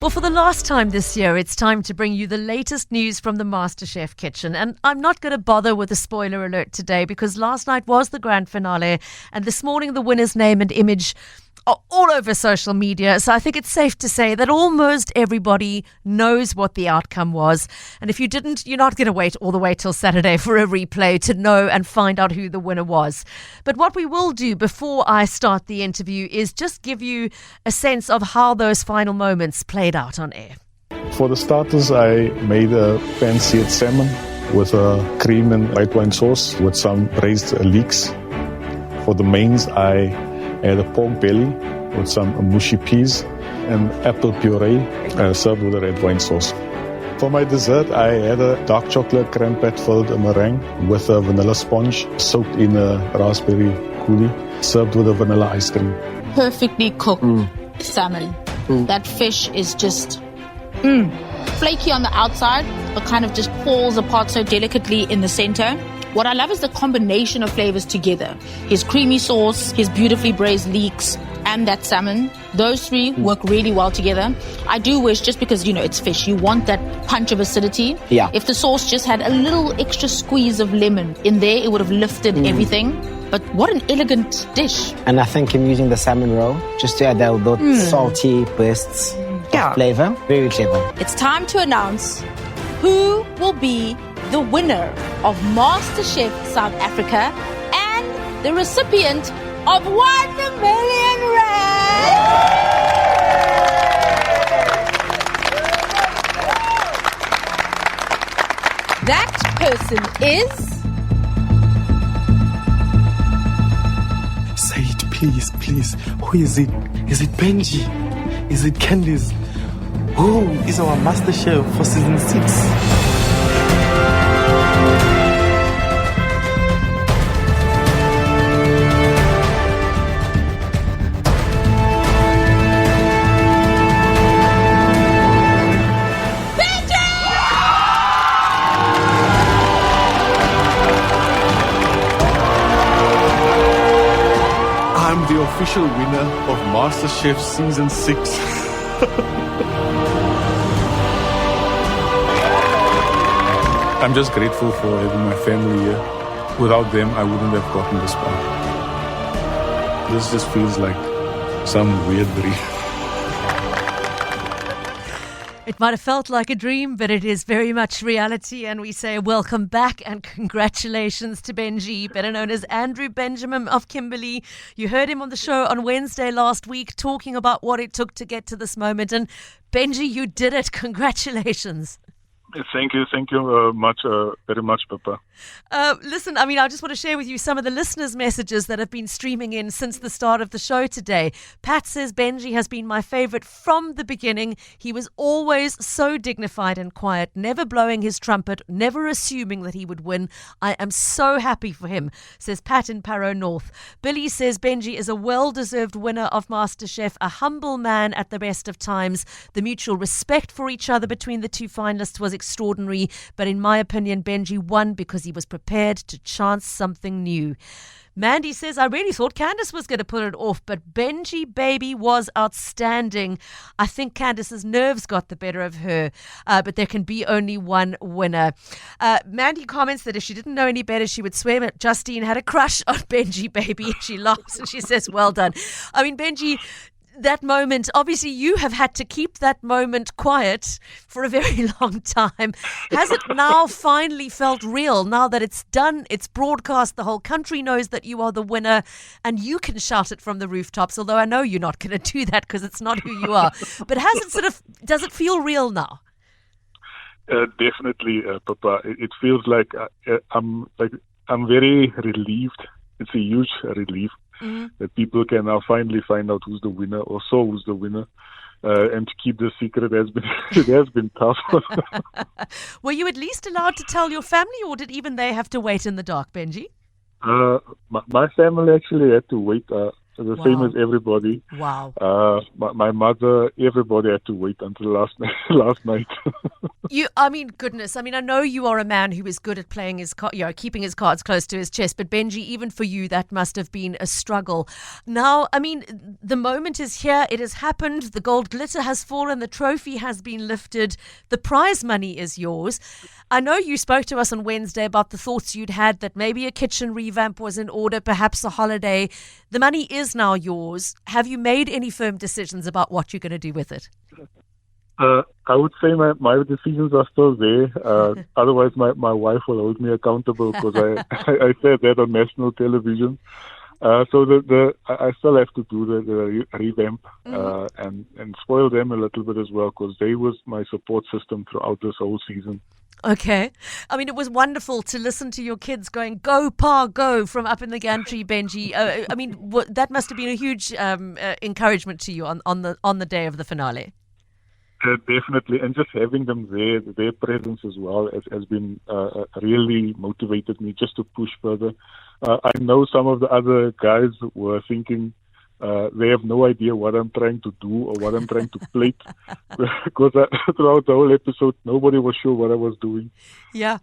Well, for the last time this year, it's time to bring you the latest news from the Masterchef kitchen. And I'm not going to bother with a spoiler alert today because last night was the grand finale and this morning the winner's name and image are all over social media. So I think it's safe to say that almost everybody knows what the outcome was. And if you didn't, you're not going to wait all the way till Saturday for a replay to know and find out who the winner was. But what we will do before I start the interview is just give you a sense of how those final moments played out on air. For the starters, I made a pan-seared salmon with a cream and white wine sauce with some braised leeks. For the mains, I had a pork belly with some mushy peas and apple puree served with a red wine sauce. For my dessert, I had a dark chocolate creme pâte filled meringue with a vanilla sponge soaked in a raspberry coulis, served with a vanilla ice cream. Perfectly cooked salmon. That fish is just flaky on the outside, but kind of just falls apart so delicately in the center. What I love is the combination of flavors together. His creamy sauce, his beautifully braised leeks, and that salmon. Those three work really well together. I do wish, just because, it's fish, you want that punch of acidity. Yeah. If the sauce just had a little extra squeeze of lemon in there, it would have lifted everything. But what an elegant dish. And I think I'm using the salmon roe just to add those salty bursts of flavor. Very clever. It's time to announce who will be the winner of MasterChef South Africa and the recipient of 1 million rand. That person is... Say it, please. Who is it? Is it Benjie? Is it Candice? Who is our master chef for season 6? I'm the official winner of MasterChef season 6. I'm just grateful for having my family here. Without them, I wouldn't have gotten this far. This just feels like some weird dream. It might have felt like a dream, but it is very much reality. And we say welcome back and congratulations to Benjie, better known as Andrew Benjamin of Kimberley. You heard him on the show on Wednesday last week talking about what it took to get to this moment. And Benjie, you did it. Congratulations. Thank you very much, Pippa. Listen, I just want to share with you some of the listeners' messages that have been streaming in since the start of the show today. Pat says, Benjie has been my favourite from the beginning. He was always so dignified and quiet, never blowing his trumpet, never assuming that he would win. I am so happy for him, says Pat in Parow North. Billy says, Benjie is a well-deserved winner of MasterChef, a humble man at the best of times. The mutual respect for each other between the two finalists was extraordinary, but in my opinion, Benjie won because he was prepared to chance something new. Mandy says, I really thought Candice was going to put it off, but Benjie Baby was outstanding. I think Candice's nerves got the better of her, but there can be only one winner. Mandy comments that if she didn't know any better, she would swear that Justine had a crush on Benjie Baby. She laughs and she says, well done. Benjie, that moment, obviously you have had to keep that moment quiet for a very long time. Has it now finally felt real, now that it's done, it's broadcast, the whole country knows that you are the winner and you can shout it from the rooftops, although I know you're not going to do that because it's not who you are. But does it feel real now? Definitely, Papa. It feels like I'm very relieved. It's a huge relief. That people can now finally find out who's the winner, or who's the winner. And to keep the secret has been tough. Were you at least allowed to tell your family, or did even they have to wait in the dark, Benjie? My family actually had to wait the same as everybody. Wow. My mother, everybody had to wait until last night. Goodness. I know you are a man who is good at playing keeping his cards close to his chest. But Benjie, even for you, that must have been a struggle. Now, the moment is here. It has happened. The gold glitter has fallen. The trophy has been lifted. The prize money is yours. I know you spoke to us on Wednesday about the thoughts you'd had that maybe a kitchen revamp was in order, perhaps a holiday. The money is now yours. Have you made any firm decisions about what you're going to do with it? I would say my decisions are still there. Otherwise, my wife will hold me accountable because I said that on national television. So I still have to do the revamp and spoil them a little bit as well because they was my support system throughout this whole season. Okay. It was wonderful to listen to your kids going, "Go, Pa, go," from up in the gantry, Benjie. That must have been a huge encouragement to you on the day of the finale. Definitely, and just having them there, their presence as well has been really motivated me just to push further. I know some of the other guys were thinking they have no idea what I'm trying to do or what I'm trying to plate because throughout the whole episode, nobody was sure what I was doing. Yeah.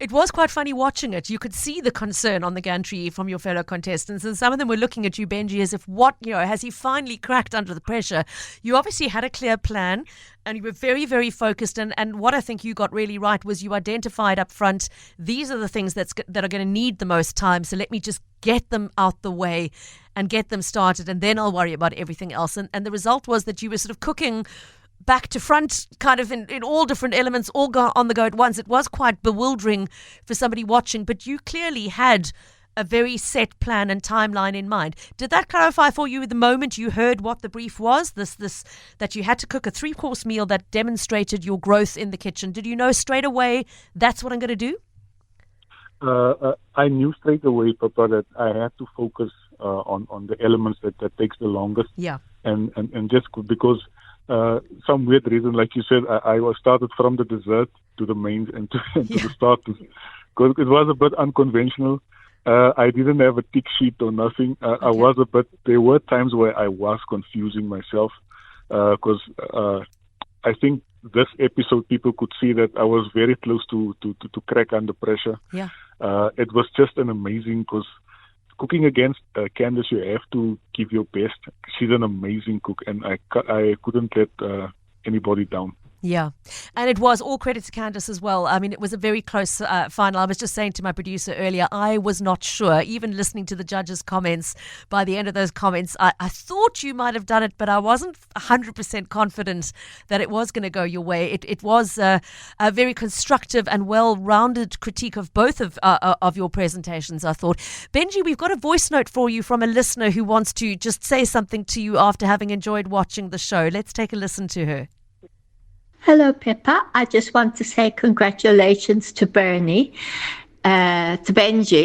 It was quite funny watching it. You could see the concern on the gantry from your fellow contestants, and some of them were looking at you, Benjie, as if, has he finally cracked under the pressure? You obviously had a clear plan, and you were very, very focused, and what I think you got really right was you identified up front, these are the things that are going to need the most time, so let me just get them out the way and get them started, and then I'll worry about everything else. And the result was that you were sort of cooking back to front, kind of in all different elements, all go on the go at once. It was quite bewildering for somebody watching, but you clearly had a very set plan and timeline in mind. Did that clarify for you the moment you heard what the brief was? This that you had to cook a 3-course meal that demonstrated your growth in the kitchen. Did you know straight away that's what I'm going to do? I knew straight away, Pippa, that I had to focus on the elements that takes the longest. Yeah. And just because some weird reason, like you said, I was started from the dessert to the mains and to the starters because it was a bit unconventional. I didn't have a tick sheet or nothing. There were times where I was confusing myself because I think this episode people could see that I was very close to crack under pressure. Yeah. It was just an amazing because cooking against Candice, you have to give your best. She's an amazing cook, and I couldn't let anybody down. Yeah, and it was all credit to Candice as well. It was a very close final. I was just saying to my producer earlier, I was not sure, even listening to the judges' comments, by the end of those comments, I thought you might have done it, but I wasn't 100% confident that it was going to go your way. It was a very constructive and well-rounded critique of both of your presentations, I thought. Benjie, we've got a voice note for you from a listener who wants to just say something to you after having enjoyed watching the show. Let's take a listen to her. Hello, Pippa. I just want to say congratulations to Benjie,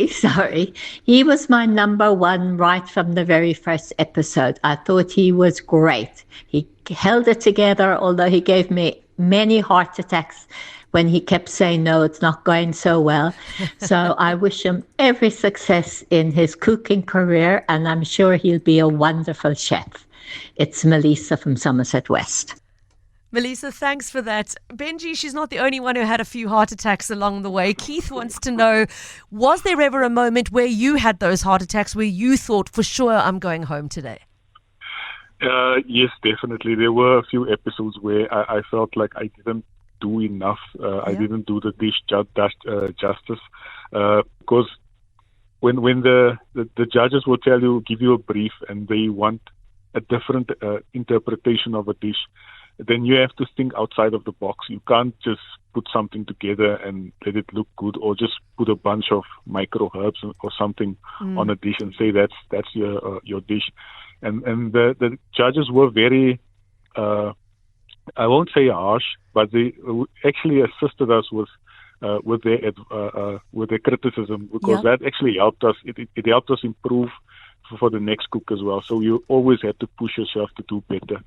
sorry. He was my number one right from the very first episode. I thought he was great. He held it together, although he gave me many heart attacks when he kept saying, no, it's not going so well. So I wish him every success in his cooking career, and I'm sure he'll be a wonderful chef. It's Melissa from Somerset West. Melissa, thanks for that. Benjie, she's not the only one who had a few heart attacks along the way. Keith wants to know, was there ever a moment where you had those heart attacks where you thought, for sure, I'm going home today? Yes, definitely. There were a few episodes where I felt like I didn't do enough. I didn't do the dish justice. Because when the judges will give you a brief and they want a different interpretation of a dish, then you have to think outside of the box. You can't just put something together and let it look good, or just put a bunch of micro herbs or something on a dish and say that's your dish. And the judges were very, I won't say harsh, but they actually assisted us with their criticism, because that actually helped us. It helped us improve for the next cook as well. So you always have to push yourself to do better.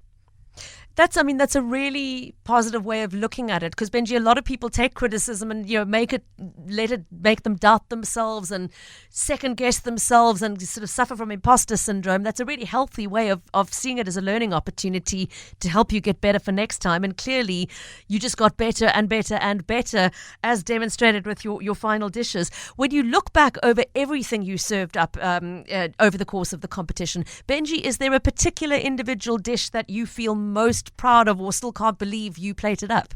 That's a really positive way of looking at it, because Benjie, a lot of people take criticism and make them doubt themselves and second guess themselves and sort of suffer from imposter syndrome. That's a really healthy way of seeing it as a learning opportunity to help you get better for next time. And clearly, you just got better and better and better, as demonstrated with your final dishes. When you look back over everything you served up over the course of the competition, Benjie, is there a particular individual dish that you feel most proud of or still can't believe you plated up?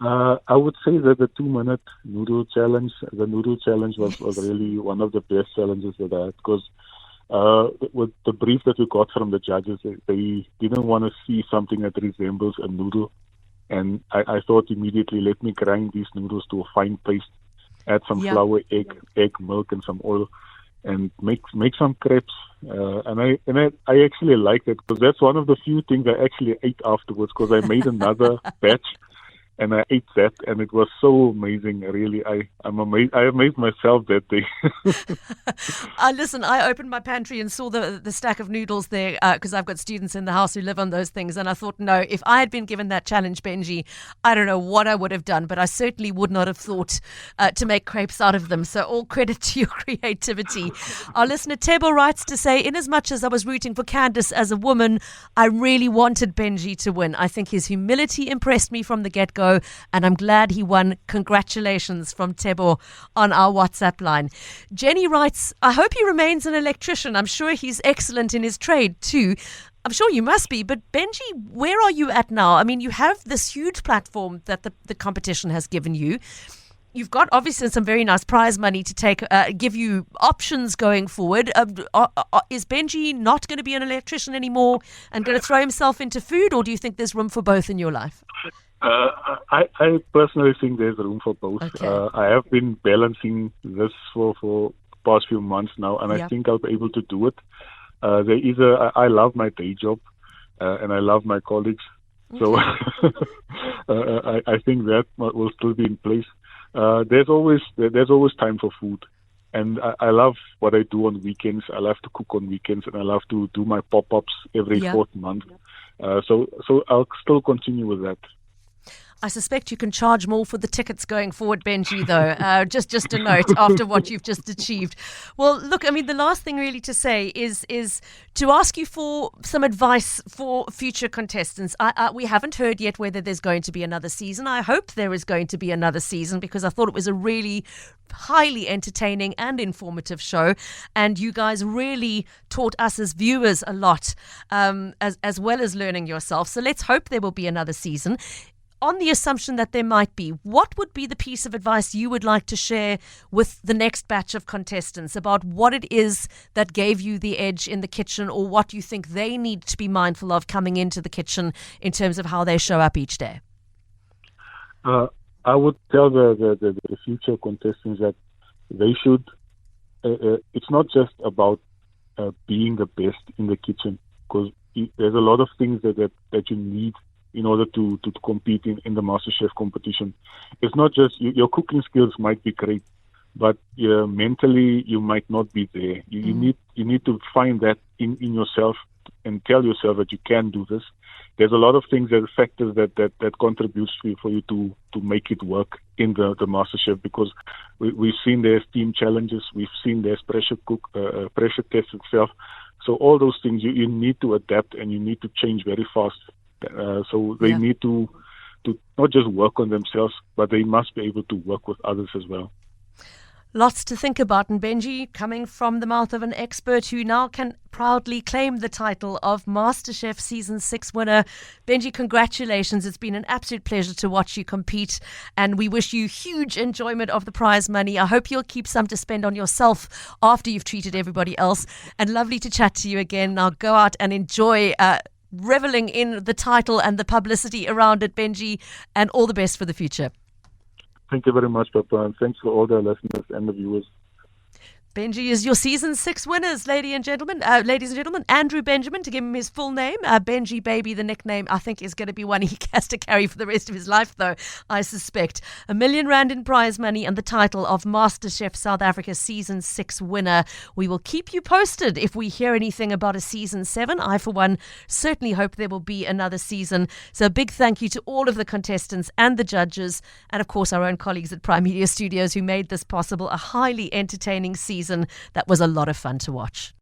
I would say that the 2-minute noodle challenge, was really one of the best challenges that I had, because with the brief that we got from the judges, they didn't want to see something that resembles a noodle. And I thought immediately, let me grind these noodles to a fine paste, add some flour, egg, milk, and some oil, and make some crepes. And I actually liked it, because that's one of the few things I actually ate afterwards, because I made another batch and I ate that, and it was so amazing. Really, I'm amazed. I amazed myself that day. Listen, I opened my pantry and saw the stack of noodles there, because I've got students in the house who live on those things, and I thought, no, if I had been given that challenge, Benjie, I don't know what I would have done, but I certainly would not have thought to make crepes out of them. So all credit to your creativity. Our listener Tebo writes to say, in as much as I was rooting for Candice as a woman, I really wanted Benjie to win. I think his humility impressed me from the get-go, and I'm glad he won. Congratulations, from Tebo on our WhatsApp line. Jenny writes, I hope he remains an electrician. I'm sure he's excellent in his trade too. I'm sure you must be, but Benjie, where are you at now? I mean, you have this huge platform that the competition has given you. You've got obviously some very nice prize money to take, give you options going forward. Is Benjie not going to be an electrician anymore and going to throw himself into food, or do you think there's room for both in your life? I personally think there's room for both. Okay. I have been balancing this for past few months now, and I think I'll be able to do it. I love my day job, and I love my colleagues. So I think that will still be in place. There's always time for food, and I love what I do on weekends. I love to cook on weekends, and I love to do my pop-ups every fourth month. So I'll still continue with that. I suspect you can charge more for the tickets going forward, Benjie, though. Just a note after what you've just achieved. Well, look, I mean, the last thing really to say is to ask you for some advice for future contestants. We haven't heard yet whether there's going to be another season. I hope there is going to be another season, because I thought it was a really highly entertaining and informative show, and you guys really taught us as viewers a lot, as well as learning yourself. So let's hope there will be another season. On the assumption that there might be, what would be the piece of advice you would like to share with the next batch of contestants about what it is that gave you the edge in the kitchen, or what you think they need to be mindful of coming into the kitchen in terms of how they show up each day? I would tell the future contestants that they should, it's not just about being the best in the kitchen, because there's a lot of things that you need in order to compete in the Masterchef competition. It's not just your cooking skills might be great, but mentally you might not be there. You need to find that in yourself and tell yourself that you can do this. There's a lot of things, that factors that contributes for you to make it work in the Masterchef, because we've seen there's team challenges, we've seen there's pressure test itself. So all those things you need to adapt, and you need to change very fast. So they need to not just work on themselves, but they must be able to work with others as well. Lots to think about. And Benjie, coming from the mouth of an expert who now can proudly claim the title of MasterChef Season 6 winner. Benjie, congratulations. It's been an absolute pleasure to watch you compete, and we wish you huge enjoyment of the prize money. I hope you'll keep some to spend on yourself after you've treated everybody else. And lovely to chat to you again. Now go out and enjoy reveling in the title and the publicity around it, Benjie, and all the best for the future. Thank you very much, Pippa, and thanks for all the listeners and the viewers. Benjie is your season 6 winners, ladies and gentlemen. Andrew Benjamin, to give him his full name. Benjie Baby, the nickname, I think is going to be one he has to carry for the rest of his life, though, I suspect. R1 million in prize money and the title of MasterChef South Africa season 6 winner. We will keep you posted if we hear anything about a season 7. I, for one, certainly hope there will be another season. So a big thank you to all of the contestants and the judges, and of course our own colleagues at Prime Media Studios who made this possible. A highly entertaining season that was a lot of fun to watch.